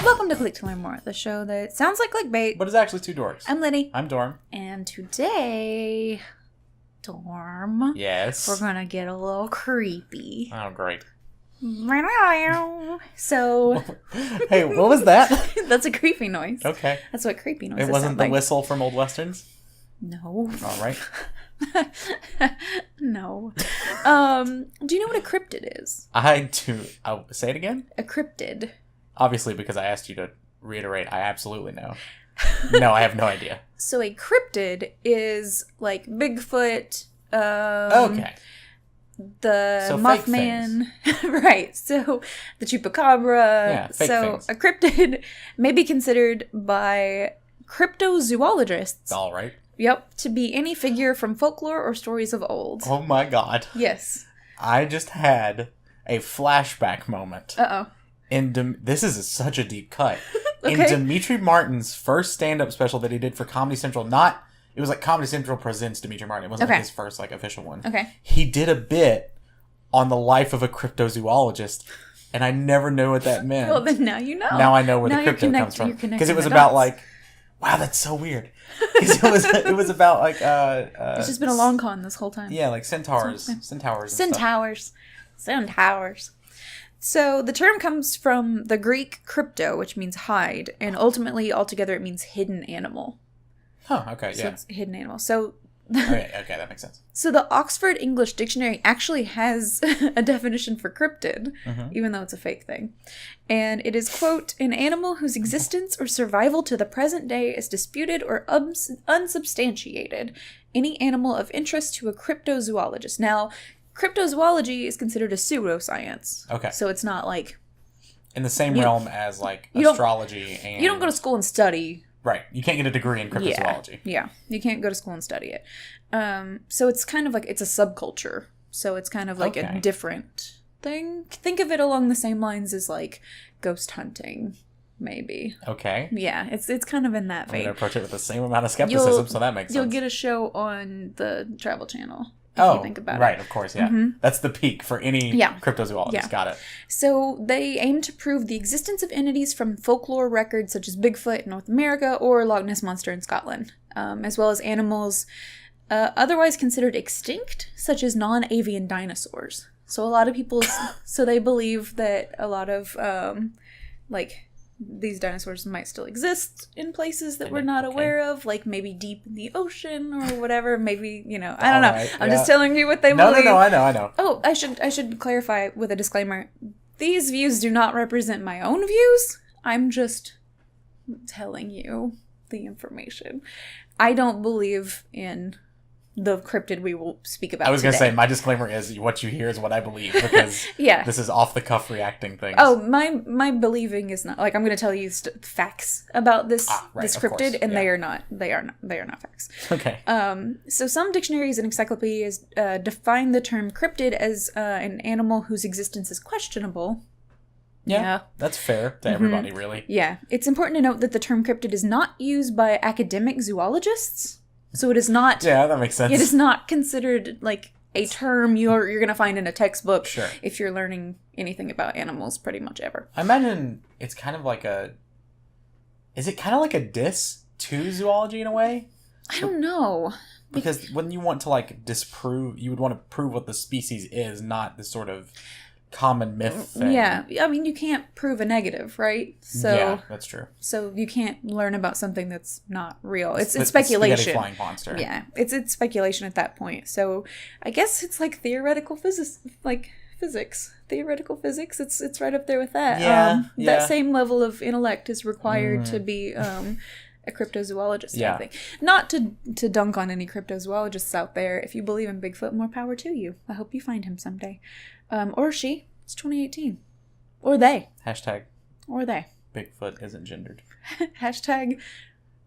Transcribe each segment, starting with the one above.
Welcome to Click to Learn More, the show that sounds like clickbait. But it's actually two dorks. I'm Lidi. I'm Dorm. And today, Dorm, Yes. we're going to get a little creepy. Oh, great. So... Hey, what was that? That's a creepy noise. Okay. That's what creepy noises It wasn't sound the like. whistle from Old Westerns? No. All right. No. Do you know what a cryptid is? I do. Oh, say it again? A cryptid. Obviously, because I asked you to reiterate, I absolutely know. No, I have no idea. So a cryptid is like Bigfoot, Okay. the So fake Mothman, right? So the Chupacabra. Yeah, fake things. A cryptid may be considered by cryptozoologists. All right. Yep, to be any figure from folklore or stories of old. Oh my god. Yes. I just had a flashback moment. Uh-oh. This is such a deep cut. Okay. In Dimitri Martin's first stand-up special that he did for Comedy Central, it was like Comedy Central presents Dimitri Martin. It wasn't like his first like official one. Okay. He did a bit on the life of a cryptozoologist, and I never knew what that meant. Well, then now you know. Now I know where the crypto comes from. Because it was about like, wow, that's so weird. Because it was about like it's just been a long con this whole time. Yeah, like centaurs and stuff. Centaurs. So the term comes from the Greek crypto, which means hide, and ultimately, altogether, it means hidden animal. Oh, okay, So yeah. it's hidden animal. So Okay, that makes sense. So the Oxford English Dictionary actually has a definition for cryptid, even though it's a fake thing. And it is, quote, an animal whose existence or survival to the present day is disputed or unsubstantiated. Any animal of interest to a cryptozoologist. Now, cryptozoology is considered a pseudoscience. Okay. So it's not like... In the same realm as like you don't- astrology and... You don't go to school and study... Right. You can't get a degree in cryptozoology. Yeah. You can't go to school and study it. So it's kind of like, it's a subculture. So it's kind of like a different thing. Think of it along the same lines as like ghost hunting, maybe. Okay. Yeah, it's kind of in that I'm vein. going to approach it with the same amount of skepticism, so that makes sense. You'll get a show on the Travel Channel. If you think about it. Right, of course, yeah. That's the peak for any cryptozoologist. Yeah. Got it. So they aim to prove the existence of entities from folklore records such as Bigfoot in North America or Loch Ness Monster in Scotland, as well as animals otherwise considered extinct, such as non-avian dinosaurs. So a lot of people, so they believe that a lot of, these dinosaurs might still exist in places that we're not aware of, like maybe deep in the ocean or whatever. Maybe, I don't know. Right, I'm just telling you what they believe. No, I know. Oh, I should clarify with a disclaimer. These views do not represent my own views. I'm just telling you the information. I don't believe in the cryptid we will speak about I was going to today. say, my disclaimer is what you hear is what I believe, because this is off-the-cuff reacting things. Oh, my believing is not, like, I'm going to tell you facts about this cryptid, and they are not facts. Okay. So some dictionaries and encyclopedias define the term cryptid as an animal whose existence is questionable. Yeah, that's fair to everybody, really. Yeah. It's important to note that the term cryptid is not used by academic zoologists. So it is not... Yeah, that makes sense. It is not considered, like, a term you're going to find in a textbook if you're learning anything about animals pretty much ever. I imagine it's kind of like a... Is it kind of like a diss to zoology in a way? I don't know. Because when you want to, like, disprove... You would want to prove what the species is, not this sort of common myth thing. Yeah. I mean, you can't prove a negative, right? So, yeah, that's true. So you can't learn about something that's not real. It's speculation. Spaghetti flying monster. Yeah. It's speculation at that point. So I guess it's like theoretical physics. Theoretical physics. It's right up there with that. Yeah. That same level of intellect is required to be a cryptozoologist, I think. Not to dunk on any cryptozoologists out there. If you believe in Bigfoot, more power to you. I hope you find him someday. Or she. It's 2018. Or they. Hashtag. Or they. Bigfoot isn't gendered. Hashtag.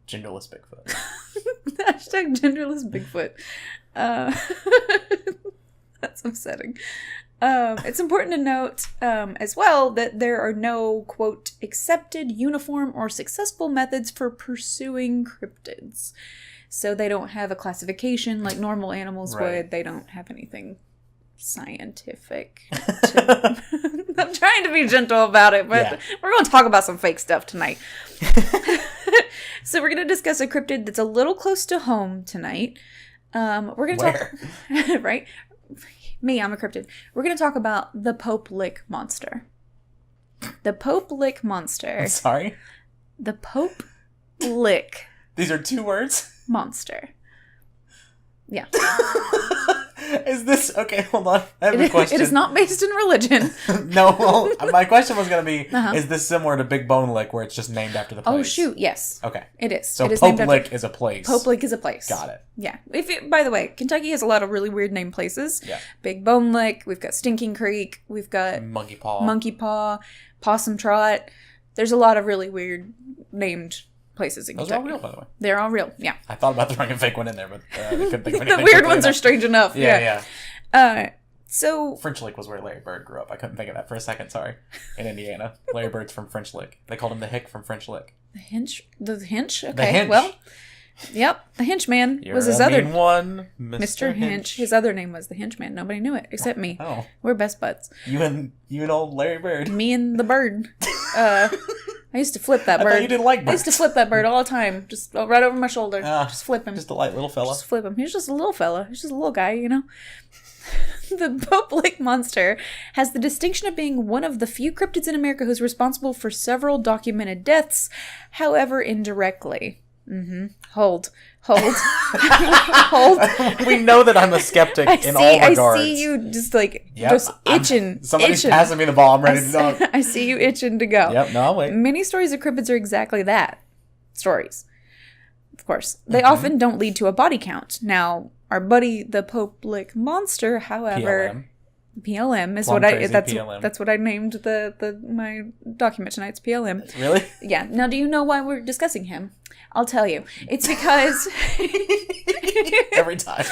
Genderless Bigfoot. Hashtag genderless Bigfoot. That's upsetting. It's important to note as well that there are no, quote, accepted, uniform, or successful methods for pursuing cryptids. So they don't have a classification like normal animals would. They don't have anything scientific to I'm trying to be gentle about it, but we're going to talk about some fake stuff tonight. So we're going to discuss a cryptid that's a little close to home tonight. We're going to talk... right? Me, I'm a cryptid. We're going to talk about the Pope Lick monster. The Pope Lick monster. I'm sorry? The Pope Lick. These are 2 words? Monster. Yeah. Is this... Okay, hold on. I have a question. It is not based in religion. No, well, my question was going to be, is this similar to Big Bone Lick, where it's just named after the place? Oh, shoot, yes. Okay. It is. So it is Pope Lick is a place. Pope Lick is a place. Got it. Yeah. By the way, Kentucky has a lot of really weird named places. Yeah. Big Bone Lick. We've got Stinking Creek. We've got... Monkey Paw. Monkey Paw. Possum Trot. There's a lot of really weird named places in Kentucky. Those are all real, by the way. They're all real, yeah. I thought about throwing a fake one in there, but I couldn't think of anything. The weird ones are strange enough. Yeah. So French Lick was where Larry Bird grew up. I couldn't think of that for a second, sorry. In Indiana. Larry Bird's from French Lick. They called him the Hick from French Lick. The Hinch? The Hinch? Okay, the Hinch. Well, yep, the Hinchman was his other... one, Mr. Hinch. His other name was the Hinchman. Nobody knew it, except me. Oh. We're best buds. You and old Larry Bird. Me and the bird. I used to flip that bird. I thought you didn't like birds. I used to flip that bird all the time. Just right over my shoulder. Just flip him. Just a light little fella. Just flip him. He's just a little fella. He's just a little guy, you know? The Pope Lick monster has the distinction of being one of the few cryptids in America who's responsible for several documented deaths, however indirectly. Hold. Hold. We know that I'm a skeptic in all regards. I see you just just itching. Somebody's passing me the ball. I'm ready to go. I see you itching to go. Yep, no, I'll wait. Many stories of cryptids are exactly that. Stories. Of course. They often don't lead to a body count. Now, our buddy, the Pope Lick monster, however... PLM is that's what I named my document tonight's PLM. Really? Yeah. Now, do you know why we're discussing him? I'll tell you. It's because every time.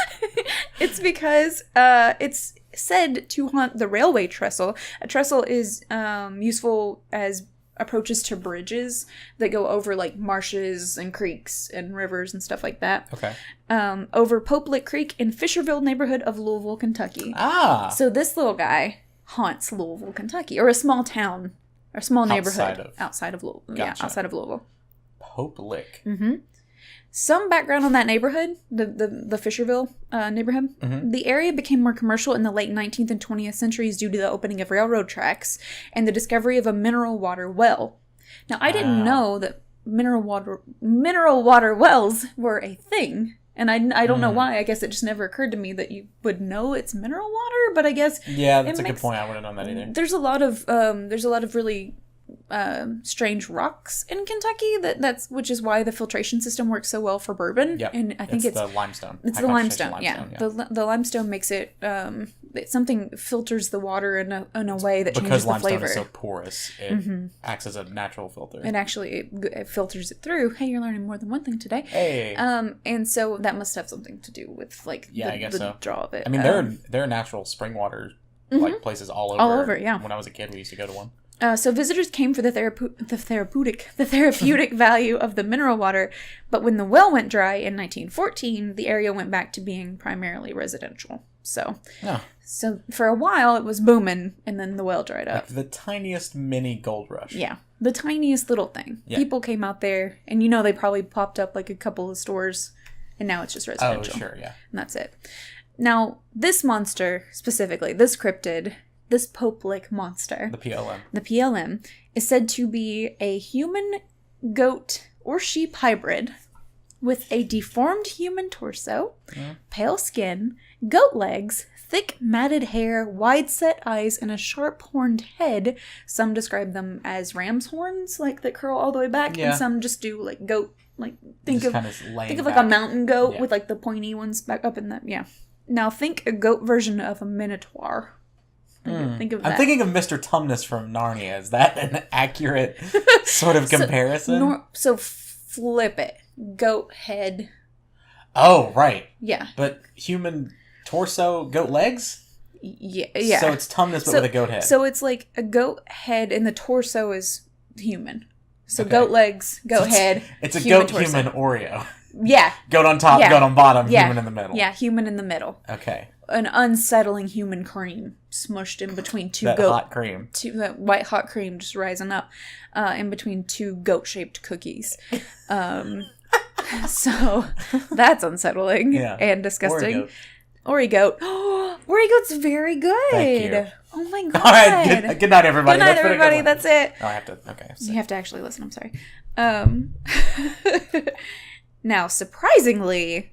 It's because it's said to haunt the railway trestle. A trestle is useful as approaches to bridges that go over marshes and creeks and rivers and stuff like that. Okay. Over Pope Lick Creek in Fisherville neighborhood of Louisville, Kentucky. Ah. So this little guy haunts Louisville, Kentucky, or a small town, or a small neighborhood outside of Louisville. Gotcha. Yeah, outside of Louisville. Pope Lick. Some background on that neighborhood, the Fisherville neighborhood. The area became more commercial in the late 19th and 20th centuries due to the opening of railroad tracks and the discovery of a mineral water well. Now, I didn't know that mineral water wells were a thing. And I don't know why. I guess it just never occurred to me that you would know it's mineral water, but I guess... Yeah, that's a good point. I wouldn't have known that either. There's a lot of really... strange rocks in Kentucky which is why the filtration system works so well for bourbon. Yep. And I think it's the limestone. It's the limestone. Yeah. The limestone makes it something filters the water in a way that changes the flavor. Because limestone is so porous, it acts as a natural filter. And actually it filters it through. Hey, you're learning more than one thing today. Hey. And so that must have something to do with the draw of it. I mean, there are natural spring water places all over. All over, yeah. When I was a kid, we used to go to one. So visitors came for the therapeutic value of the mineral water, but when the well went dry in 1914, the area went back to being primarily residential. So for a while it was booming, and then the well dried up. Like the tiniest mini gold rush. Yeah, the tiniest little thing. Yeah. People came out there, and they probably popped up a couple of stores, and now it's just residential. Oh, sure, yeah. And that's it. Now, this monster specifically, this cryptid... This Pope Lick monster, the PLM, is said to be a human, goat, or sheep hybrid with a deformed human torso, pale skin, goat legs, thick matted hair, wide-set eyes, and a sharp-horned head. Some describe them as ram's horns, that curl all the way back, and some just do goat. Think of a mountain goat with the pointy ones back up in that. Yeah. Now think a goat version of a minotaur. Think of that. I'm thinking of Mr. Tumnus from Narnia. Is that an accurate sort of comparison? So flip it. Goat head. Oh, right. Yeah. But human torso, goat legs? Yeah. So it's Tumnus, but with a goat head. So it's like a goat head and the torso is human. So goat legs, goat head. It's a goat torso. Human Oreo. Yeah. Goat on top, goat on bottom, yeah. human in the middle. Yeah, human in the middle. Okay. An unsettling human cream smushed in between two hot cream. That white hot cream just rising up in between two goat-shaped cookies. So that's unsettling and disgusting. Ori goat. Ori goat's very good. Thank you. Oh my god. All right. Good night, everybody. Good night, everybody. That's it. Oh, I have to. Okay. You have to actually listen. I'm sorry. Now, surprisingly,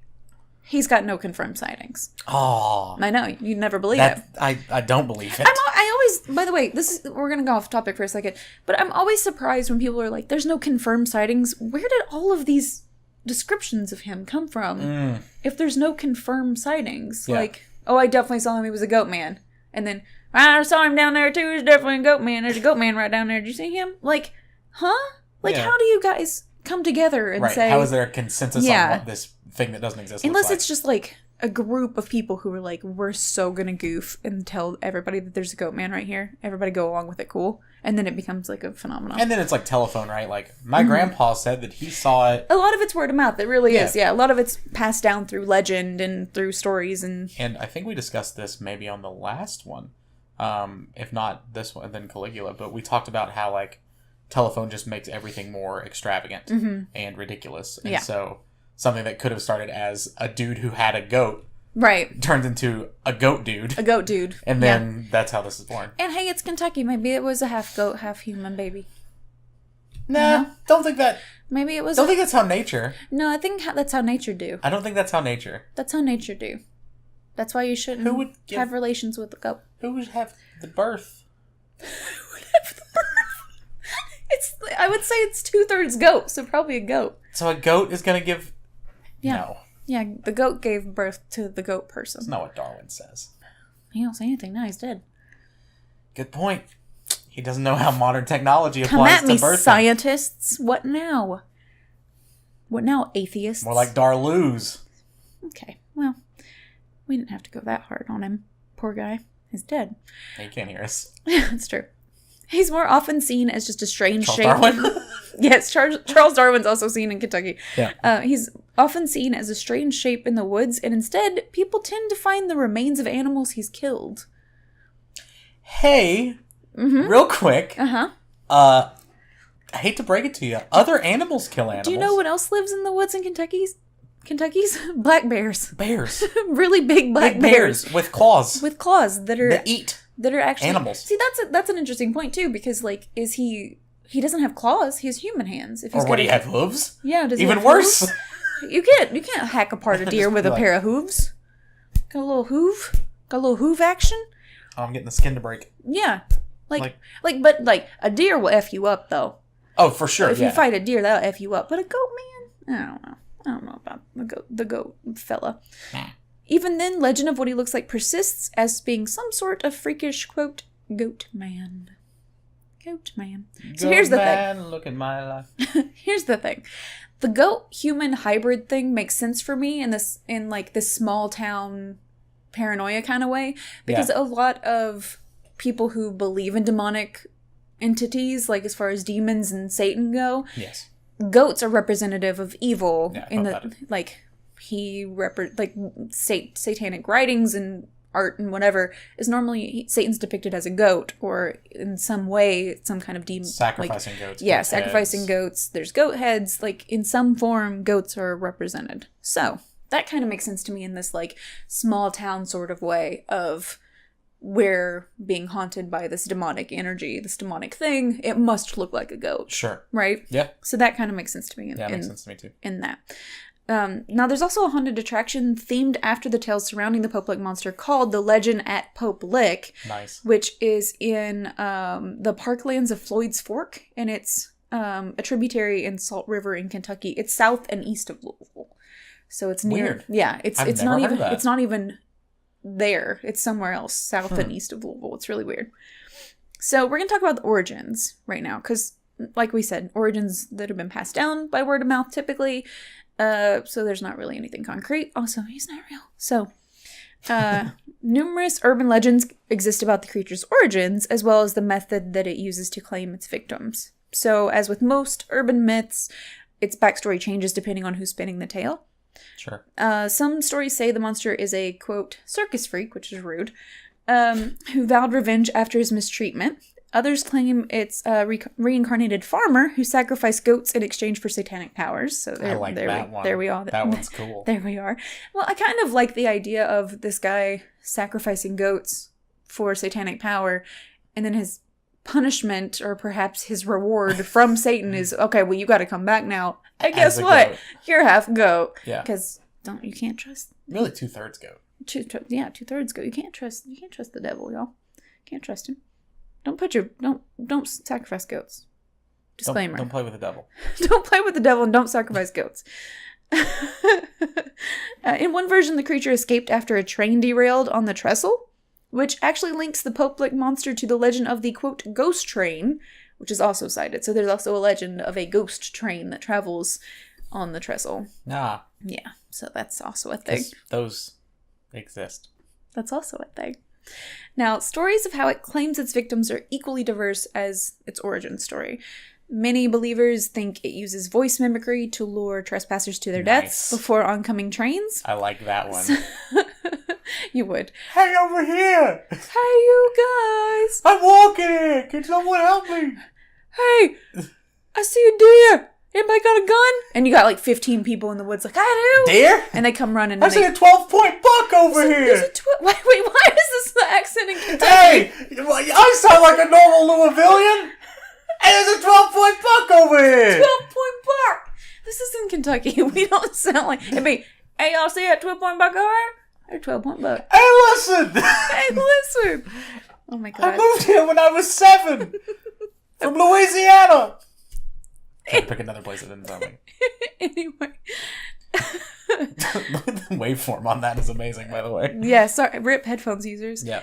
he's got no confirmed sightings. Oh. I know. You'd never believe it. I don't believe it. I always, by the way, we're going to go off topic for a second, but I'm always surprised when people are like, there's no confirmed sightings. Where did all of these descriptions of him come from if there's no confirmed sightings? Like, oh, I definitely saw him, he was a goat man, and then I saw him down there too, he's definitely a goat man, there's a goat man right down there, did you see him? Like, huh? Like, how do you guys come together and say, how is there a consensus on what this thing that doesn't exist unless looks like? it's just like a group of people who are like, we're so gonna goof and tell everybody that there's a goat man right here, everybody go along with it, cool, and then it becomes like a phenomenon. And then it's like telephone, right? Like my grandpa said that he saw it. A lot of it's word of mouth. It really is. Yeah, a lot of it's passed down through legend and through stories and I think we discussed this maybe on the last one, if not this one, then Caligula. But we talked about how like telephone just makes everything more extravagant and ridiculous, and so something that could have started as a dude who had a goat. Right. Turns into a goat dude. A goat dude. And then that's how this is born. And hey, it's Kentucky. Maybe it was a half goat, half human baby. Nah, don't think that. Maybe it was. Don't think that's how nature. No, I think that's how nature do. I don't think that's how nature. That's how nature do. That's why you shouldn't have relations with a goat. Who would have the birth? Who would have the birth? I would say it's 2/3 goat, so probably a goat. So a goat is going to give... No. Yeah, the goat gave birth to the goat person. That's not what Darwin says. He don't say anything. Now he's dead. Good point. He doesn't know how modern technology applies to birthing. Come at me, scientists. What now? What now, atheists? More like Darluz. Okay, well, we didn't have to go that hard on him. Poor guy. He's dead. He can't hear us. That's true. He's more often seen as just a strange shape. Darwin? Yes, Charles Darwin's also seen in Kentucky. Yeah. He's often seen as a strange shape in the woods, and instead, people tend to find the remains of animals he's killed. Hey, real quick. I hate to break it to you. Other animals kill animals. Do you know what else lives in the woods in Kentucky's? Black bears. Bears. Really big black bears. With claws. With claws that eat. That are actually animals. See, that's an interesting point too, because like, is he doesn't have claws, he has human hands. If he's or would he have hooves? Yeah, does he even have worse? Hooves? You can't hack apart a deer with a pair of hooves. Got a little hoof action. Oh, I'm getting the skin to break. Yeah. But a deer will F you up though. Oh, for sure. If you fight a deer, that'll F you up. But a goat man? I don't know about the goat fella. Nah. Even then, legend of what he looks like persists as being some sort of freakish, quote, goat man. Goat man. So here's the thing. Look at my life. Here's the thing. The goat-human hybrid thing makes sense for me in this small town paranoia kind of way. Because a lot of people who believe in demonic entities, like as far as demons and Satan go, goats are representative of evil in the satanic writings and art and whatever is normally Satan's depicted as a goat or in some way some kind of demon sacrificing goats. Yeah, sacrificing goats. There's goat heads. Like in some form, goats are represented. So that kind of makes sense to me in this like small town sort of way of we're being haunted by this demonic energy, this demonic thing. It must look like a goat. Sure. Right? Yeah. So that kind of makes sense to me. Makes sense to me too. In that. Now, there's also a haunted attraction themed after the tales surrounding the Pope Lick monster called The Legend at Pope Lick. Nice. Which is in the parklands of Floyd's Fork, and it's a tributary in Salt River in Kentucky. It's south and east of Louisville. So it's near. Weird. Yeah, it's not even there. It's somewhere else, south and east of Louisville. It's really weird. So we're going to talk about the origins right now, because like we said, origins that have been passed down by word of mouth typically. So there's not really anything concrete. Also, he's not real. So, numerous urban legends exist about the creature's origins, as well as the method that it uses to claim its victims. So, as with most urban myths, its backstory changes depending on who's spinning the tale. Sure. Some stories say the monster is a, quote, circus freak, which is rude, who vowed revenge after his mistreatment. Others claim it's a reincarnated farmer who sacrificed goats in exchange for satanic powers. So I like that one. There we are. That one's cool. There we are. Well, I kind of like the idea of this guy sacrificing goats for satanic power, and then his punishment, or perhaps his reward from Satan is, okay, well, you got to come back now. And guess what? Goat. You're half goat. Yeah. Because you can't trust. Really, 2/3 goat. 2/3 goat. You can't trust the devil, y'all. Can't trust him. Don't sacrifice goats. Disclaimer. Don't play with the devil. Don't play with the devil and don't sacrifice goats. In one version, the creature escaped after a train derailed on the trestle, which actually links the Pope-like monster to the legend of the, quote, ghost train, which is also cited. So there's also a legend of a ghost train that travels on the trestle. Ah. Yeah, so that's also a thing. Those exist. That's also a thing. Now, stories of how it claims its victims are equally diverse as its origin story. Many believers think it uses voice mimicry to lure trespassers to their deaths before oncoming trains. I like that one. You would. Hey, over here! Hey, you guys! I'm walking here! Can someone help me? Hey! I see a deer! Anybody got a gun? And you got like 15 people in the woods like, I do! Deer? And they come running. I see a 12-point buck over here! Wait, why is this the accent in Kentucky? Hey! I sound like a normal Louisvillian! And there's a 12-point buck over here! 12-point buck! This is in Kentucky. We don't sound like... It'd be, hey, y'all see that 12-point buck over here? Or 12-point buck. Hey, listen! Hey, listen! Oh my god. I moved here when I was 7! From Louisiana! Trying to pick another place that didn't sound like. Anyway. The waveform on that is amazing, by the way. Yeah, sorry. RIP headphones users. Yeah.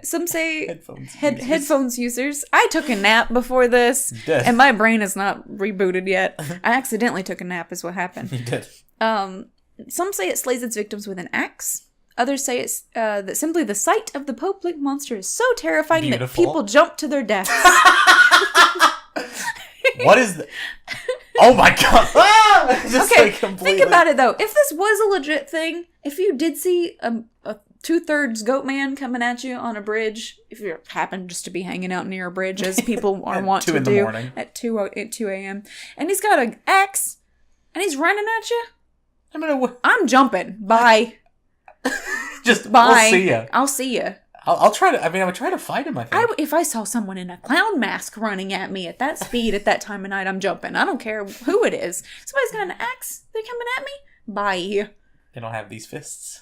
Some say headphones users. I took a nap before this, and my brain is not rebooted yet. I accidentally took a nap is what happened. You did. Some say it slays its victims with an axe. Others say it's that simply the sight of the Pope-like monster is so terrifying that people jump to their deaths. What is the... Oh my god! Just okay, think about it though. If this was a legit thing, if you did see a 2/3 goat man coming at you on a bridge, if you happen just to be hanging out near a bridge, as people are wont to do at 2 a.m., and he's got an axe, and he's running at you, I'm jumping. Bye. Just bye. I'll see ya. I'll see ya. I'll try to. I mean, I would try to fight him. I think if I saw someone in a clown mask running at me at that speed at that time of night, I'm jumping. I don't care who it is. Somebody's got an axe. They're coming at me. Bye. They don't have these fists.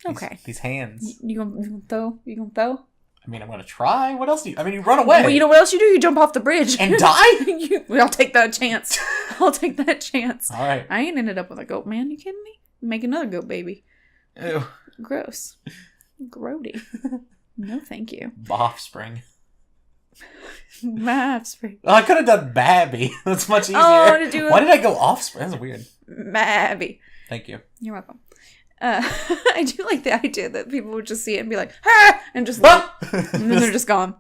Okay. These hands. You gonna throw? You gonna throw? I mean, I'm gonna try. What else do you? I mean, you run away. Well, you know what else you do? You jump off the bridge and die. I'll take that chance. I'll take that chance. All right. I ain't ended up with a goat man. You kidding me? Make another goat baby. Ew. Gross. Grody. No, thank you. Offspring. My offspring. Oh, I could have done Babby. That's much easier. Oh, to do Why did I go offspring? That's weird. Babby. Thank you. You're welcome. I do like the idea that people would just see it and be like, "Ha!" and just leave, and then they're just gone.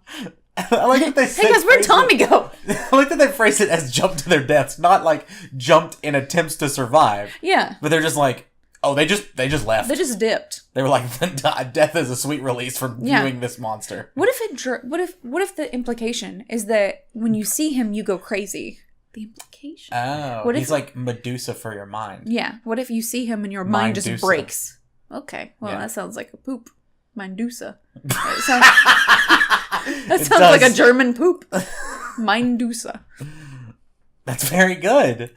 I like that they say, hey guys, where'd Tommy go? I like that they phrase it as jumped to their deaths, not like jumped in attempts to survive. Yeah. But they're just like, oh, they just left. They just dipped. They were like, death is a sweet release from viewing this monster. What if the implication is that when you see him, you go crazy? The implication. Oh, he's like Medusa for your mind. Yeah. What if you see him and your mind just breaks? Okay. Well, that sounds like a poop. Mindusa. That sounds like a German poop. Mindusa. That's very good.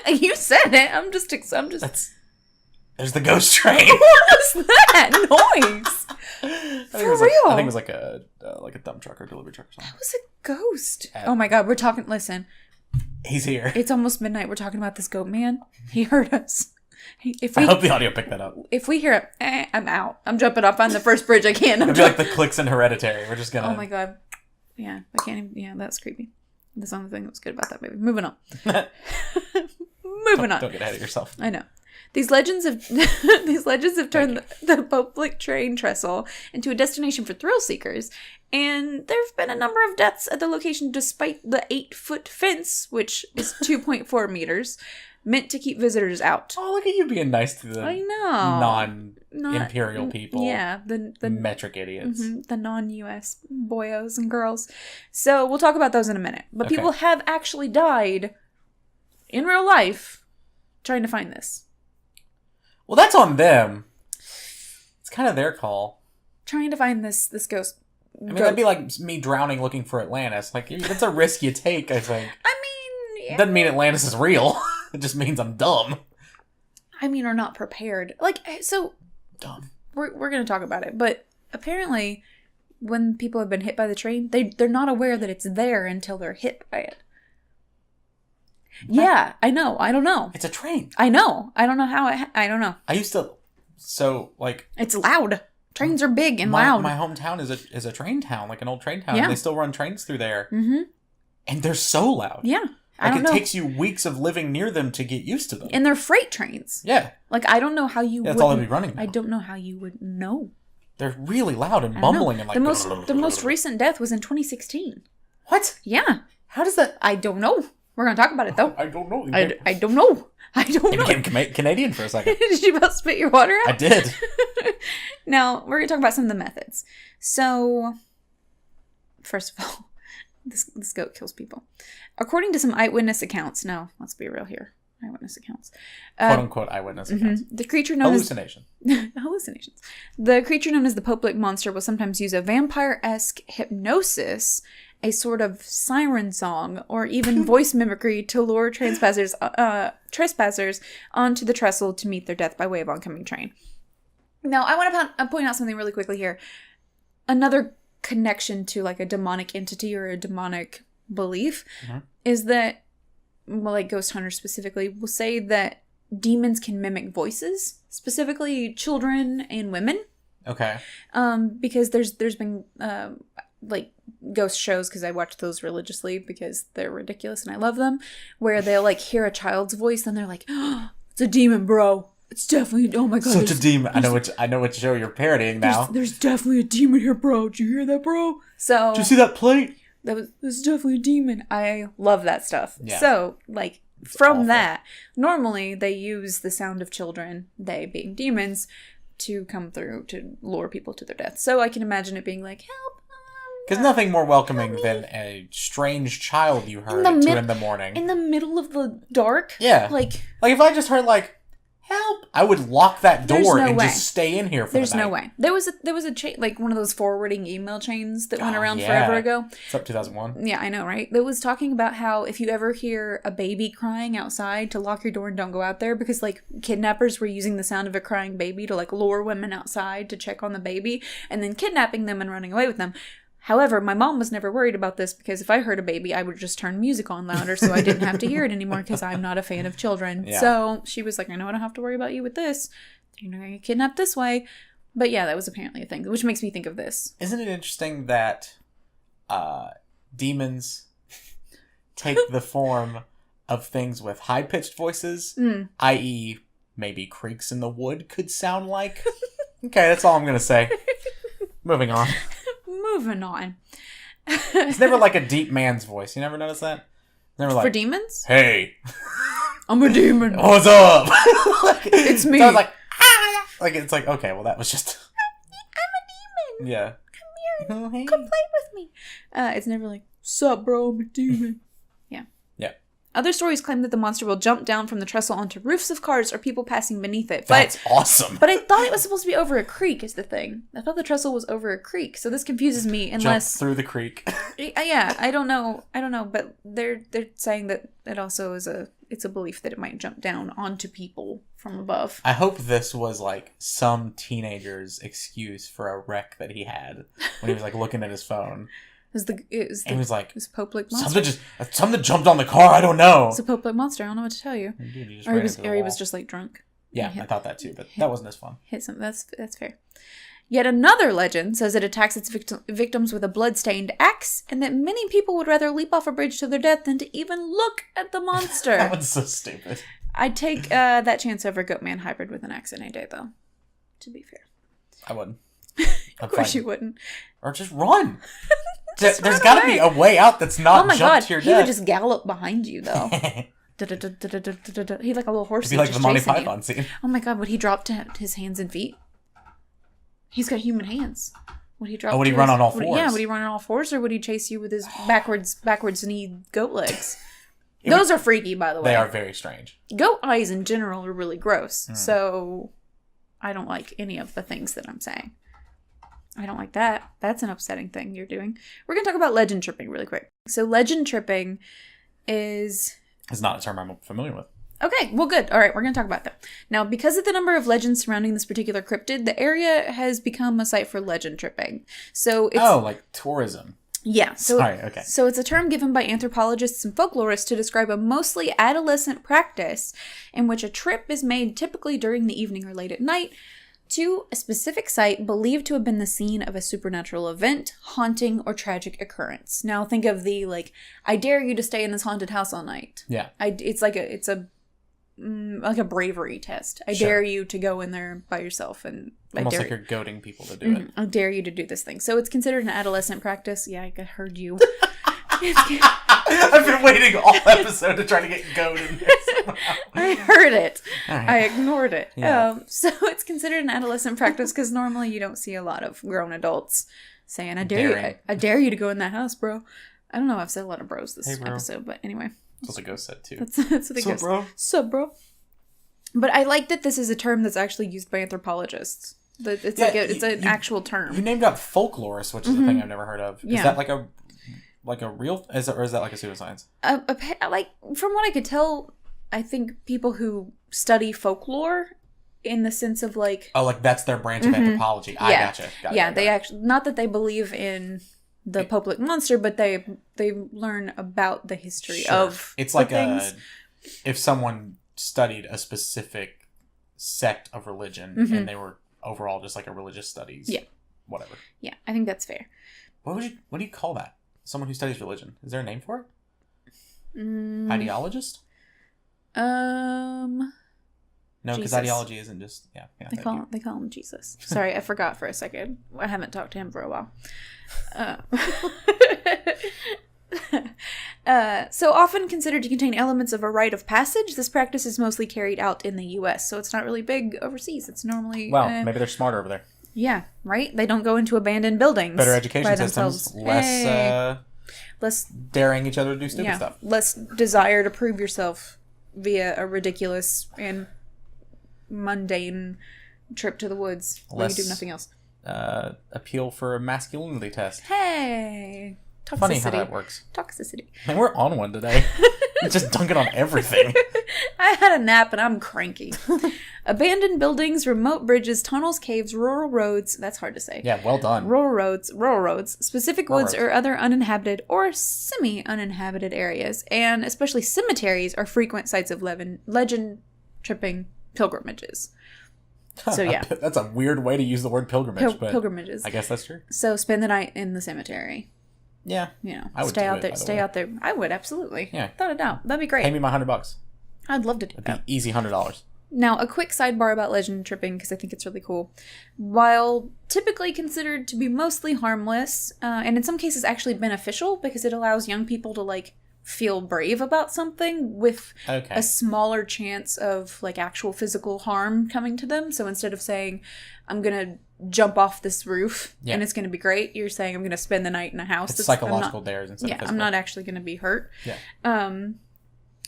You said it. I'm just. There's the ghost train. What was that noise? For real? I think it was like a dump truck or delivery truck or something. That was a ghost. Oh my god, we're talking. Listen. He's here. It's almost midnight. We're talking about this goat man. He heard us. I hope the audio picked that up. If we hear it, I'm out. I'm jumping up on the first bridge I can. It'd be like the clicks in Hereditary. We're just gonna... Oh my god. Yeah, I can't even... Yeah, that's creepy. That's the only thing that was good about that movie. Moving on. Moving on. Don't get ahead of yourself. I know. These legends have turned the public train trestle into a destination for thrill seekers, and there have been a number of deaths at the location despite the 8-foot fence, which is 2.4 meters, meant to keep visitors out. Oh, look at you being nice to the non-imperial people. Yeah, the metric idiots. Mm-hmm, the non-US boyos and girls. So we'll talk about those in a minute. But people have actually died in real life trying to find this. Well, that's on them. It's kind of their call. Trying to find this ghost. I mean, that'd be like me drowning looking for Atlantis. Like, that's a risk you take, I think. I mean... Yeah. It doesn't mean Atlantis is real. It just means I'm dumb. I mean, or not prepared. Like, so... Dumb. We're going to talk about it. But apparently, when people have been hit by the train, they're not aware that it's there until they're hit by it. Yeah, I know. I don't know. It's a train. I know. I don't know how I don't know. I used to... So, like... It's loud. Trains are big and loud. My hometown is a train town, like an old train town. Yeah. And they still run trains through there. Mm-hmm. And they're so loud. Yeah. Like, it takes you weeks of living near them to get used to them. And they're freight trains. Yeah. Like, I don't know how you would... That's all they'd be running now. I don't know how you would know. They're really loud and bumbling and like... The most recent death was in 2016. What? Yeah. How does that... I don't know. We're going to talk about it, though. I don't know. I don't know. I don't know. You became Canadian for a second. Did you about spit your water out? I did. Now, we're going to talk about some of the methods. So, first of all, this goat kills people. According to some eyewitness accounts, no, let's be real here. Eyewitness accounts. Quote-unquote eyewitness accounts. The creature known Hallucination. Hallucinations. The creature known as the Pope-like monster will sometimes use a vampire-esque hypnosis, a sort of siren song, or even voice mimicry to lure trespassers onto the trestle to meet their death by way of oncoming train. Now, I want to point out something really quickly here. Another connection to like a demonic entity or a demonic belief is that, well, like ghost hunters specifically, will say that demons can mimic voices, specifically children and women. Okay. Because there's been like ghost shows, because I watch those religiously because they're ridiculous and I love them, where they'll like hear a child's voice and they're like, oh, it's a demon, bro. It's definitely, oh my god. Such a demon. I know which show you're parodying now. There's definitely a demon here, bro. Did you hear that, bro? So, did you see that plate? There's definitely a demon. I love that stuff. Yeah. So, like, it's from awful. That, normally they use the sound of children, they being demons, to come through to lure people to their death. So I can imagine it being like, help. Because nothing more welcoming than a strange child you heard at 2 in the morning. In the middle of the dark? Yeah. Like if I just heard like, help, I would lock that door just stay in here for the night. There's no way. There was a chain, like one of those forwarding email chains that went around forever ago. It's up 2001. Yeah, I know, right? That was talking about how if you ever hear a baby crying outside, to lock your door and don't go out there, because like kidnappers were using the sound of a crying baby to like lure women outside to check on the baby and then kidnapping them and running away with them. However, my mom was never worried about this, because if I heard a baby, I would just turn music on louder so I didn't have to hear it anymore, because I'm not a fan of children. Yeah. So she was like, I know I don't have to worry about you with this. You're not going to get kidnapped this way. But yeah, that was apparently a thing, which makes me think of this. Isn't it interesting that demons take the form of things with high-pitched voices, i.e. maybe creaks in the wood could sound like? Okay, that's all I'm going to say. Moving on. Moving on. It's never like a deep man's voice. You never notice that? Never like, for demons? Hey. I'm a demon. What's up? It's me. So I was like, ah! Like, it's like, okay, well, that was just... I'm a demon. Yeah. Come here. Oh, hey. Come play with me. It's never like, sup, bro, I'm a demon. Yeah. Yeah. Other stories claim that the monster will jump down from the trestle onto roofs of cars or people passing beneath it. That's awesome. But I thought it was supposed to be over a creek, is the thing. I thought the trestle was over a creek, so this confuses me unless... Jump through the creek. Yeah, I don't know, but they're saying that it also is it's a belief that it might jump down onto people from above. I hope this was like some teenager's excuse for a wreck that he had when he was like looking at his phone. And he was like, "Is Pope-like monster? Something jumped on the car. I don't know. It's a Pope-like monster. I don't know what to tell you." Dude, he was just like drunk. Yeah, I thought that too, but that wasn't as fun. Hit some. That's fair. Yet another legend says it attacks its victims with a blood-stained axe, and that many people would rather leap off a bridge to their death than to even look at the monster. That one's so stupid. I'd take that chance over Goatman hybrid with an axe any day, though. To be fair. I wouldn't. Of course you wouldn't. Or just run. There's got to be a way out that's not jump to your death. He would just gallop behind you, though. He'd like a little horse. It'd be like the Monty Python scene. Oh my god, would he drop to his hands and feet? He's got human hands. Would he drop? Would he run on all fours? Would he run on all fours, or would he chase you with his backwards knee goat legs? Those are freaky, by the way. They are very strange. Goat eyes in general are really gross, so I don't like any of the things that I'm saying. I don't like that. That's an upsetting thing you're doing. We're going to talk about legend tripping really quick. So legend tripping is... It's not a term I'm familiar with. Okay, well, good. All right, we're going to talk about that. Now, because of the number of legends surrounding this particular cryptid, the area has become a site for legend tripping. So it's... Oh, like tourism. Yeah. So, Sorry, okay. So it's a term given by anthropologists and folklorists to describe a mostly adolescent practice in which a trip is made typically during the evening or late at night to a specific site believed to have been the scene of a supernatural event, haunting, or tragic occurrence. Now think of the, like, I dare you to stay in this haunted house all night. Yeah. It's like a bravery test. I dare you to go in there by yourself, and almost like you're goading people to do it. I dare you to do this thing. So it's considered an adolescent practice. Yeah, I heard you. I've been waiting all episode to try to get goaded in there. I heard it. Right. I ignored it. Yeah. So it's considered an adolescent practice because normally you don't see a lot of grown adults saying, I dare you to go in that house, bro. I don't know if I've said a lot of bros this episode, but anyway. That's what the ghost said, too. That's what the ghost bro? Sup, bro? But I like that this is a term that's actually used by anthropologists. It's an actual term. You named out folklorist, which is a thing I've never heard of. Is that like a real... or is that like a pseudoscience? Like, from what I could tell, I think people who study folklore in the sense of like... Oh, like that's their branch of anthropology. I gotcha. They actually... Not that they believe in the public monster, but they learn about the history of it's like things. If someone studied a specific sect of religion and they were overall just like a religious studies. Yeah. Whatever. Yeah, I think that's fair. What do you call that? Someone who studies religion. Is there a name for it? Ideologist? No, because ideology isn't just They call him Jesus. Sorry, I forgot for a second. I haven't talked to him for a while. So often considered to contain elements of a rite of passage, this practice is mostly carried out in the U.S., so it's not really big overseas. It's normally... Well, maybe they're smarter over there. Yeah, right? They don't go into abandoned buildings. Better education systems. Less daring each other to do stupid stuff. Less desire to prove yourself via a ridiculous and mundane trip to the woods where you do nothing else. Appeal for a masculinity test. Hey! Toxicity. Funny how that works. Toxicity. Man, we're on one today. Just dunking on everything. I had a nap and I'm cranky. Abandoned buildings, remote bridges, tunnels, caves, rural roads. That's hard to say. Yeah, well done. Rural roads, specific woods or other uninhabited or semi-uninhabited areas, and especially cemeteries are frequent sites of legend tripping pilgrimages. So yeah. That's a weird way to use the word pilgrimage. But pilgrimages. I guess that's true. So spend the night in the cemetery. Yeah. You know, I would stay out there. I would, absolutely. Yeah. Without a doubt. That'd be great. Pay me my $100. I'd love to do that. Easy $100. Now, a quick sidebar about legend tripping, because I think it's really cool. While typically considered to be mostly harmless, and in some cases actually beneficial, because it allows young people to, like, feel brave about something with a smaller chance of, like, actual physical harm coming to them. So instead of saying, I'm going to jump off this roof and it's going to be great, you're saying, I'm going to spend the night in a house. It's psychological dares instead of physical. I'm not actually going to be hurt. Yeah.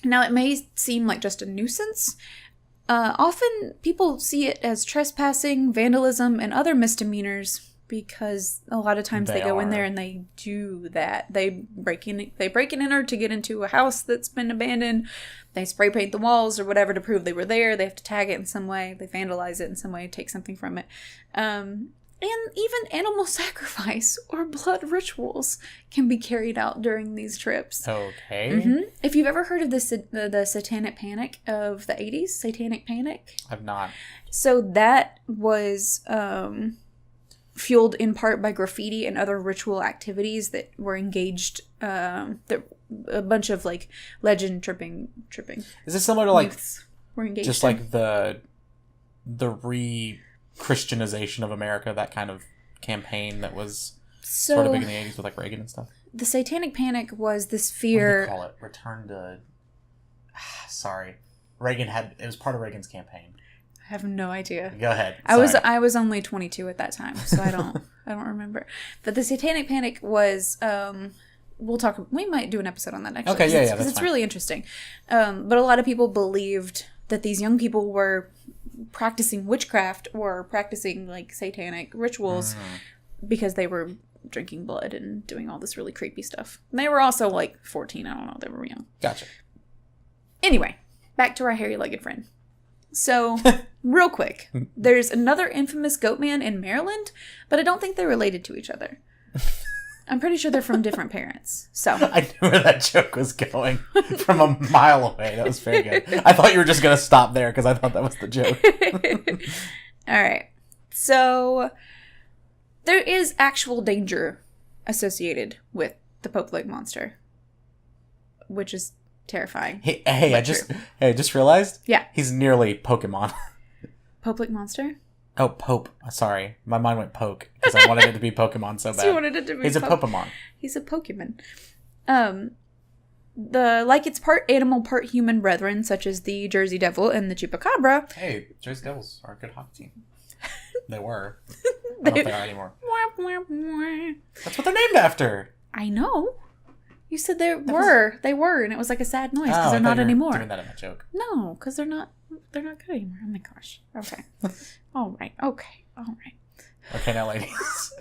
Now, it may seem like just a nuisance. Often people see it as trespassing, vandalism, and other misdemeanors because a lot of times they go in there and they do that. They break and enter to get into a house that's been abandoned. They spray paint the walls or whatever to prove they were there. They have to tag it in some way. They vandalize it in some way, take something from it. And even animal sacrifice or blood rituals can be carried out during these trips. Okay. Mm-hmm. If you've ever heard of the Satanic Panic of the 80s, Satanic Panic? I've not. So that was fueled in part by graffiti and other ritual activities that were engaged, a bunch of like legend tripping. Is this similar to like were engaged just like the re-Christianization of America, that kind of campaign that was sort of big in the 80s with like Reagan and stuff. The Satanic Panic was this fear... What do they call it? Return to... Sorry. Reagan had... It was part of Reagan's campaigh. I have no idea. Go ahead. I was only 22 at that time, so I don't remember. But the Satanic Panic was... we might do an episode on that next. Okay, yeah, because it's really interesting. But a lot of people believed that these young people were practicing witchcraft or practicing like satanic rituals because they were drinking blood and doing all this really creepy stuff. And they were also like 14. I don't know. They were young. Gotcha. Anyway, back to our hairy-legged friend. So, real quick, there's another infamous goat man in Maryland, but I don't think they're related to each other. I'm pretty sure they're from different parents. So I knew where that joke was going from a mile away. That was very good. I thought you were just going to stop there because I thought that was the joke. All right. So there is actual danger associated with the Pope Lake monster, which is terrifying. Hey, I just realized. Yeah. He's nearly Pokemon. Pope Lake monster? Oh, Pope. Sorry. My mind went poke because I wanted it to be Pokemon so bad. So you wanted it to be He's a Pokemon. He's a Pokemon. Its part animal, part human brethren, such as the Jersey Devil and the Chupacabra. Hey, Jersey Devils are a good hockey team. They were. I don't know if they are anymore. That's what they're named after. I know. You said they were, and it was like a sad noise because they're not anymore. Doing that in my joke. No, because they're not good anymore. Oh my gosh. Okay. All right. Okay. Okay, now ladies.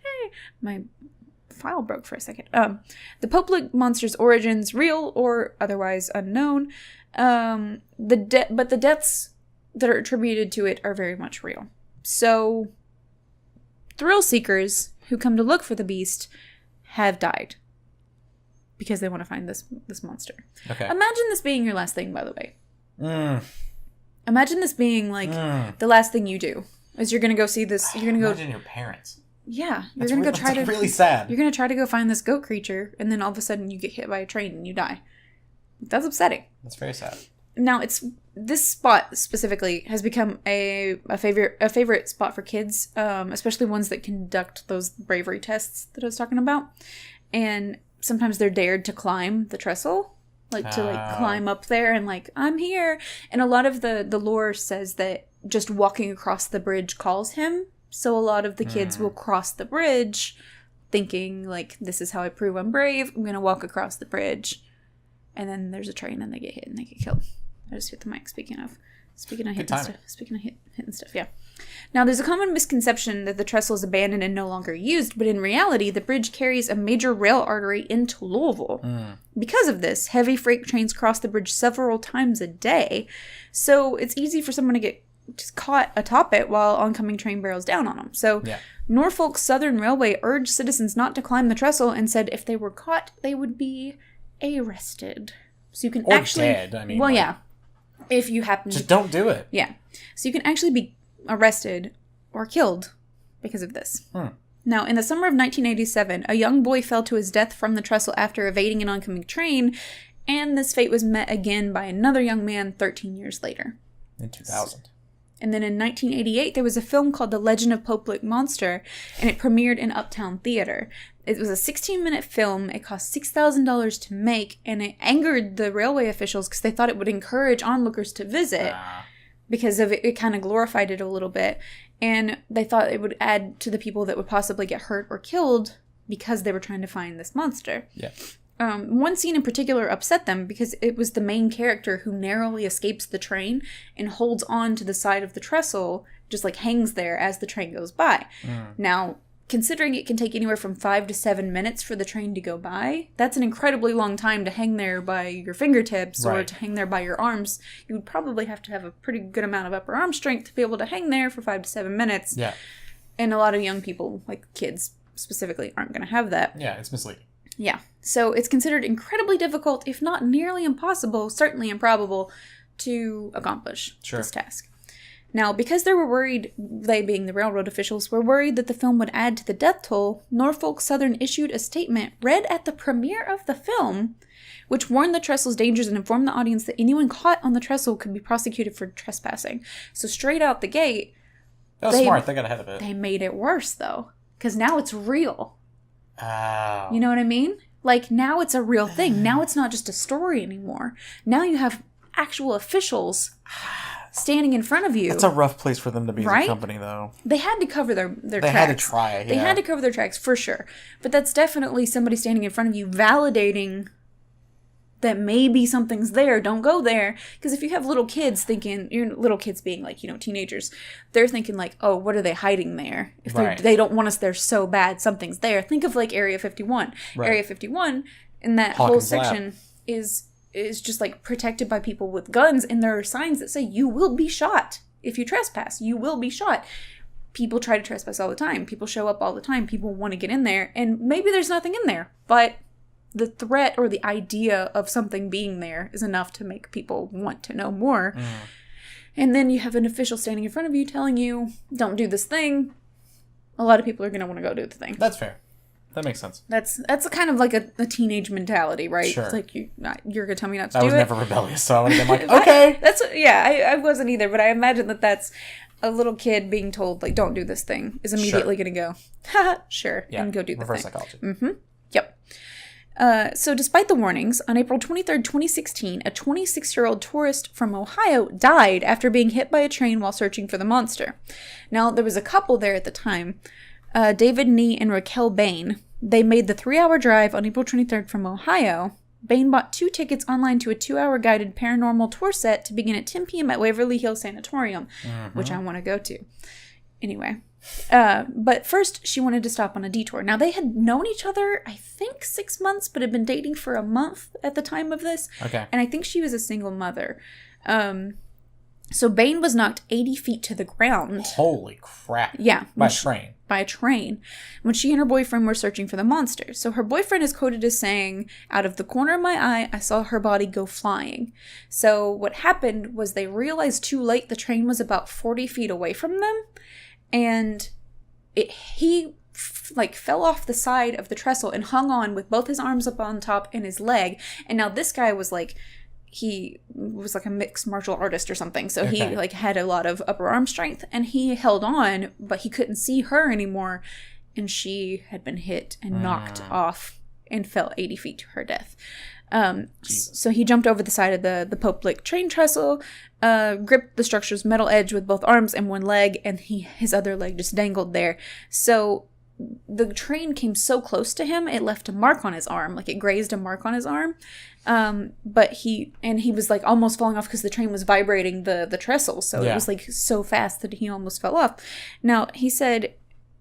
Hey, my file broke for a second. The Pope Lake monster's origins, real or otherwise unknown. But the deaths that are attributed to it are very much real. So, thrill seekers who come to look for the beast have died because they want to find this monster. Okay. Imagine this being your last thing, by the way. Imagine this being like the last thing you do is you're gonna go see this. You're gonna go. Imagine your parents. Yeah, you're gonna go try to. Really sad. You're gonna try to go find this goat creature, and then all of a sudden you get hit by a train and you die. That's upsetting. That's very sad. Now this spot specifically has become a favorite spot for kids, especially ones that conduct those bravery tests that I was talking about, and sometimes they're dared to climb the trestle. To climb up there and I'm here. And a lot of the lore says that just walking across the bridge calls him. So a lot of the kids will cross the bridge thinking this is how I prove I'm brave. I'm going to walk across the bridge. And then there's a train and they get hit and they get killed. I just hit the mic speaking of hitting stuff. Yeah. Now, there's a common misconception that the trestle is abandoned and no longer used, but in reality, the bridge carries a major rail artery into Louisville. Because of this, heavy freight trains cross the bridge several times a day, so it's easy for someone to get just caught atop it while oncoming train barrels down on them. So, Norfolk Southern Railway urged citizens not to climb the trestle and said if they were caught, they would be arrested. So you can dead. I mean, if you happen just don't do it. Yeah. So you can actually be arrested or killed because of this. Now, in the summer of 1987, a young boy fell to his death from the trestle after evading an oncoming train, and this fate was met again by another young man 13 years later. In 2000. And then in 1988, there was a film called The Legend of Pope Lake Monster, and it premiered in Uptown Theater. It was a 16-minute film. It cost $6,000 to make, and it angered the railway officials because they thought it would encourage onlookers to visit because of it kind of glorified it a little bit. And they thought it would add to the people that would possibly get hurt or killed because they were trying to find this monster. Yeah. One scene in particular upset them because it was the main character who narrowly escapes the train and holds on to the side of the trestle, just hangs there as the train goes by. Now, considering it can take anywhere from 5 to 7 minutes for the train to go by, that's an incredibly long time to hang there by your fingertips or to hang there by your arms. You would probably have to have a pretty good amount of upper arm strength to be able to hang there for 5 to 7 minutes. Yeah. And a lot of young people, kids specifically, aren't going to have that. Yeah, it's misleading. Yeah. So it's considered incredibly difficult, if not nearly impossible, certainly improbable, to accomplish this task. Now, because they were worried, they being the railroad officials, were worried that the film would add to the death toll, Norfolk Southern issued a statement read at the premiere of the film, which warned the trestle's dangers and informed the audience that anyone caught on the trestle could be prosecuted for trespassing. So straight out the gate... That was smart. They got ahead of it. They made it worse, though. Because now it's real. Oh. You know what I mean? Like, now it's a real thing. Now it's not just a story anymore. Now you have actual officials standing in front of you. That's a rough place for them to be as a company, though. They had to cover their tracks. They had to try, yeah. They had to cover their tracks, for sure. But that's definitely somebody standing in front of you validating that maybe something's there. Don't go there. Because if you have little kids thinking, little kids being like, teenagers, they're thinking like, oh, what are they hiding there? If they don't want us there so bad, something's there. Think of like Area 51. Right. Area 51 in that whole section is just like protected by people with guns, and there are signs that say you will be shot if you trespass. You will be shot. People try to trespass all the time. People show up all the time. People want to get in there, and maybe there's nothing in there, but the threat or the idea of something being there is enough to make people want to know more. Mm. And then you have an official standing in front of you telling you, don't do this thing. A lot of people are going to want to go do the thing. That's fair. That makes sense. That's a kind of like a teenage mentality, right? Sure. It's like, you're going to tell me not to do it? I was never rebellious, so I would have been like, okay. I wasn't either, but I imagine that's a little kid being told, like, don't do this thing, is immediately going to go, haha, sure, and go do the reverse thing. Reverse psychology. Mm-hmm. Yep. So despite the warnings, on April 23rd, 2016, a 26-year-old tourist from Ohio died after being hit by a train while searching for the monster. Now, there was a couple there at the time, David Nee and Raquel Bain. They made the 3-hour drive on April 23rd from Ohio. Bain bought 2 tickets online to a 2-hour guided paranormal tour set to begin at 10 p.m. at Waverly Hills Sanatorium, which I want to go to. Anyway. But first, she wanted to stop on a detour. Now, they had known each other, I think, 6 months, but had been dating for a month at the time of this. Okay. And I think she was a single mother. So Bain was knocked 80 feet to the ground. Holy crap. Yeah. By a train. By a train. When she and her boyfriend were searching for the monster. So her boyfriend is quoted as saying, out of the corner of my eye, I saw her body go flying. So what happened was they realized too late the train was about 40 feet away from them. And he fell off the side of the trestle and hung on with both his arms up on top and his leg. And now this guy was he was like a mixed martial artist or something. So he had a lot of upper arm strength, and he held on, but he couldn't see her anymore. And she had been hit and knocked off and fell 80 feet to her death. So he jumped over the side of the Pope-Lick train trestle, gripped the structure's metal edge with both arms and one leg, and his other leg just dangled there. So the train came so close to him, it left a mark on his arm, like it grazed a mark on his arm. But he was like almost falling off because the train was vibrating the trestle. So it was like so fast that he almost fell off. Now, he said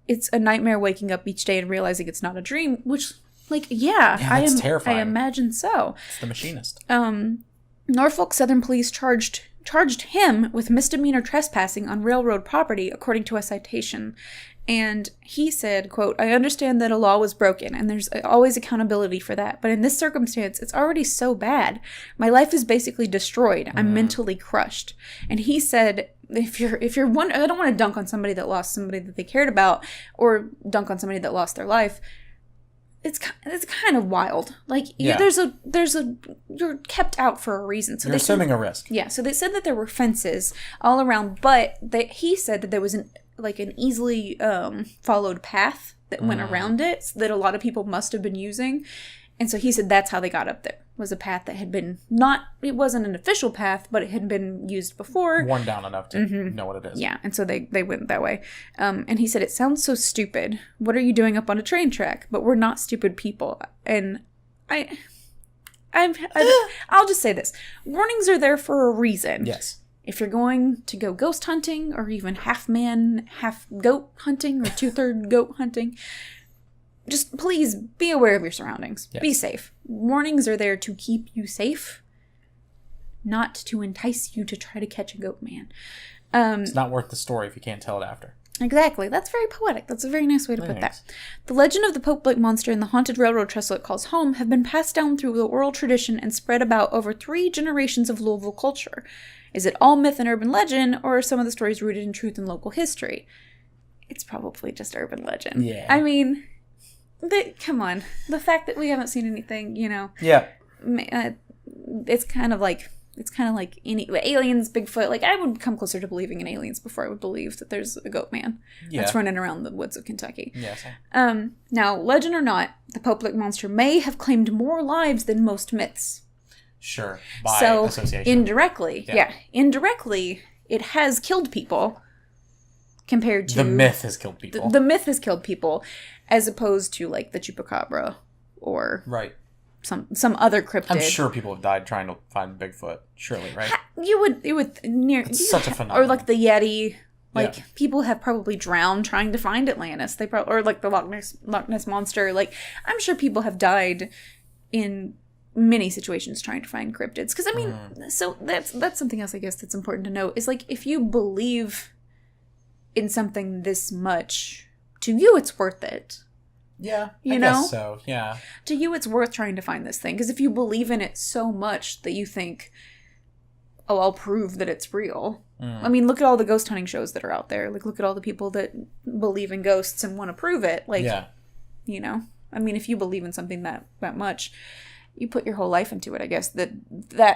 it's a nightmare waking up each day and realizing it's not a dream, which... that's terrifying. I imagine so. It's the machinist. Norfolk Southern Police charged him with misdemeanor trespassing on railroad property, according to a citation. And he said, quote, I understand that a law was broken, and there's always accountability for that. But in this circumstance, it's already so bad. My life is basically destroyed. I'm mentally crushed. And he said, if you're one, I don't want to dunk on somebody that lost somebody that they cared about, or dunk on somebody that lost their life. It's kind of wild. Like, there's a you're kept out for a reason. So you're assuming a risk. Yeah. So they said that there were fences all around, but he said that there was an easily followed path that went around it, so that a lot of people must have been using. And so he said that's how they got up there, was a path that had been it wasn't an official path, but it had been used before. Worn down enough to know what it is. Yeah, and so they went that way. And he said, it sounds so stupid. What are you doing up on a train track? But we're not stupid people. And I'll just say this. Warnings are there for a reason. Yes. If you're going to go ghost hunting, or even half man, half goat hunting, or 2/3 goat hunting, just please be aware of your surroundings. Yes. Be safe. Warnings are there to keep you safe, not to entice you to try to catch a goat man. It's not worth the story if you can't tell it after. Exactly. That's very poetic. That's a very nice way to put that. The legend of the Pope-Lick monster and the haunted railroad trestle it calls home have been passed down through the oral tradition and spread about over 3 generations of Louisville culture. Is it all myth and urban legend, or are some of the stories rooted in truth and local history? It's probably just urban legend. Yeah. I mean, come on. The fact that we haven't seen anything, Yeah. It's kind of like any aliens, Bigfoot. Like, I would come closer to believing in aliens before I would believe that there's a goat man that's running around the woods of Kentucky. Yeah. Same. Now, legend or not, the Pope Lake monster may have claimed more lives than most myths. Sure. By association. Indirectly, indirectly, it has killed people. Compared to the myth has killed people. The myth has killed people, as opposed to like the chupacabra or some other cryptid. I'm sure people have died trying to find Bigfoot. Surely, right? You would near. It's such a phenomenon. Or like the Yeti. Like people have probably drowned trying to find Atlantis. Or like the Loch Ness monster. Like, I'm sure people have died in many situations trying to find cryptids. Because I mean, so that's something else I guess that's important to note is like if you believe in something this much, to you it's worth it. Yeah, I guess so, yeah. To you it's worth trying to find this thing, because if you believe in it so much that you think, oh, I'll prove that it's real. I mean, look at all the ghost hunting shows that are out there. Like, look at all the people that believe in ghosts and want to prove it. Like, I mean, if you believe in something that much, you put your whole life into it, I guess. That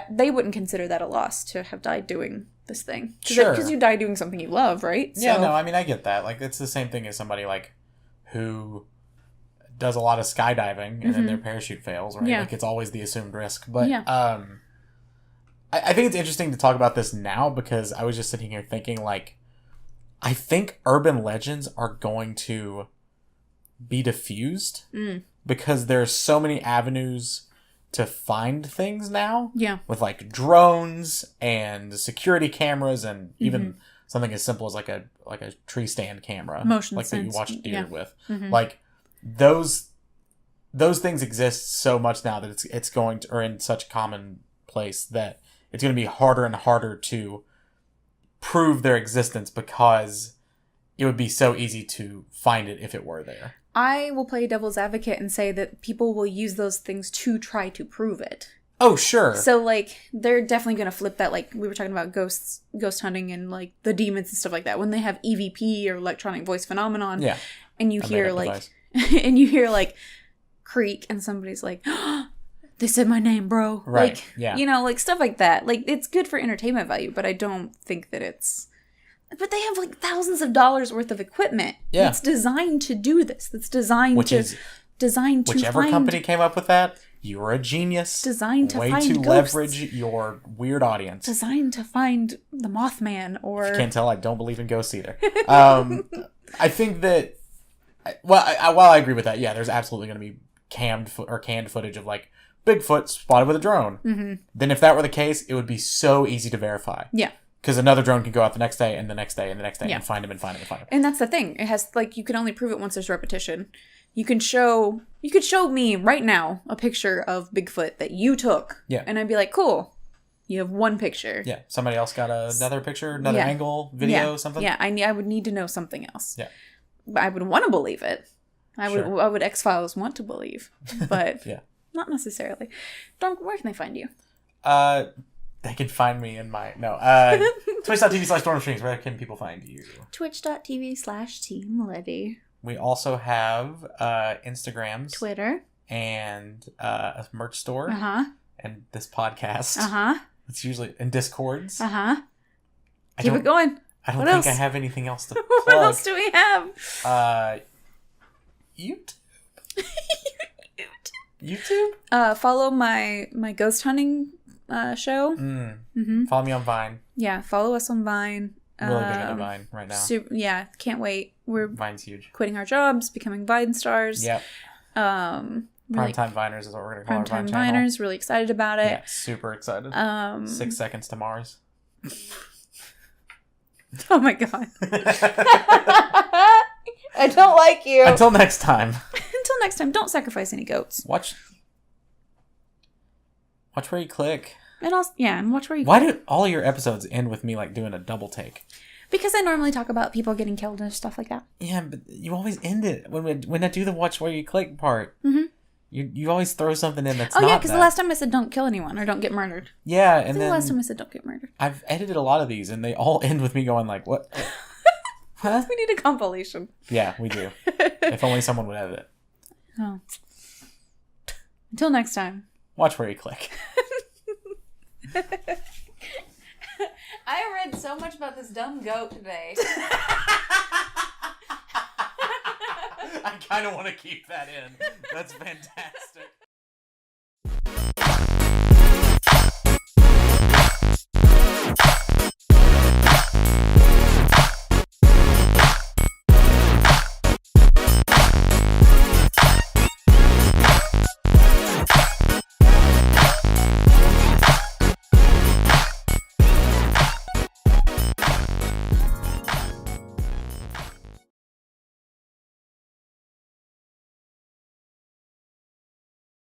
they wouldn't consider that a loss to have died doing this thing. Sure. Because you die doing something you love, right? Yeah, no, I mean, I get that. Like, it's the same thing as somebody, like, who does a lot of skydiving and then their parachute fails, right? Yeah. Like, it's always the assumed risk. But, I think it's interesting to talk about this now because I was just sitting here thinking, like, I think urban legends are going to be diffused because there's so many avenues to find things now. Yeah. With like drones and security cameras and even something as simple as like a tree stand camera. Motion like sense. That you watch deer with. Like those things exist so much now that it's going to, or in such common place that it's going to be harder and harder to prove their existence because it would be so easy to find it if it were there. I will play devil's advocate and say that people will use those things to try to prove it. Oh, sure. So, like, they're definitely going to flip that. Like, we were talking about ghost hunting and, like, the demons and stuff like that. When they have EVP or electronic voice phenomenon. Yeah. And you hear, like, creak and somebody's like, oh, they said my name, bro. Right. Like, like, stuff like that. Like, it's good for entertainment value, but I don't think that it's... But they have like thousands of dollars worth of equipment. Yeah. That's designed to do this. That's designed whichever company came up with that, you were a genius. Designed to way find to ghosts. Leverage your weird audience. Designed to find the Mothman or... If you can't tell, I don't believe in ghosts either. I think that... while I agree with that, yeah, there's absolutely going to be canned footage of like Bigfoot spotted with a drone. Then if that were the case, it would be so easy to verify. Yeah. Because another drone can go out the next day and the next day and the next day and find him and find him and find him. And that's the thing. It has, like, you can only prove it once there's repetition. You could show me right now a picture of Bigfoot that you took. Yeah. And I'd be like, cool. You have one picture. Yeah. Somebody else got another picture, another angle, video, something? Yeah. I would need to know something else. Yeah. But I would want to believe it. I would X-Files want to believe. But not necessarily. Where can they find you? They can find me in my... No. Twitch.tv/stormstreams. Where can people find you? Twitch.tv/Team Lidi. We also have Instagrams. Twitter. And a merch store. And this podcast. It's usually... And Discords. Keep it going. I don't think I have anything else to plug. What else do we have? YouTube. YouTube? Follow my ghost hunting... show. Follow me on Vine. Yeah, follow us on Vine. Really big on Vine right now. Can't wait. Vine's huge. Quitting our jobs, becoming Vine stars. Yep. Primetime Viners is what we're gonna call our Vine channel. Primetime Viners, really excited about it. Yeah, super excited. 6 seconds to Mars. Oh my god. I don't like you. Until next time. Until next time, don't sacrifice any goats. Watch where you click. And watch where you click. Why do all your episodes end with me like doing a double take? Because I normally talk about people getting killed and stuff like that. Yeah, but you always end it when I do the watch where you click part. You You always throw something in that's not. Oh yeah, because the last time I said don't kill anyone or don't get murdered. Yeah, and then the last time I said don't get murdered. I've edited a lot of these, and they all end with me going like, "What? Huh?" We need a compilation. Yeah, we do. If only someone would edit it. Oh. Until next time. Watch where you click. I read so much about this dumb goat today. I kind of want to keep that in. That's fantastic.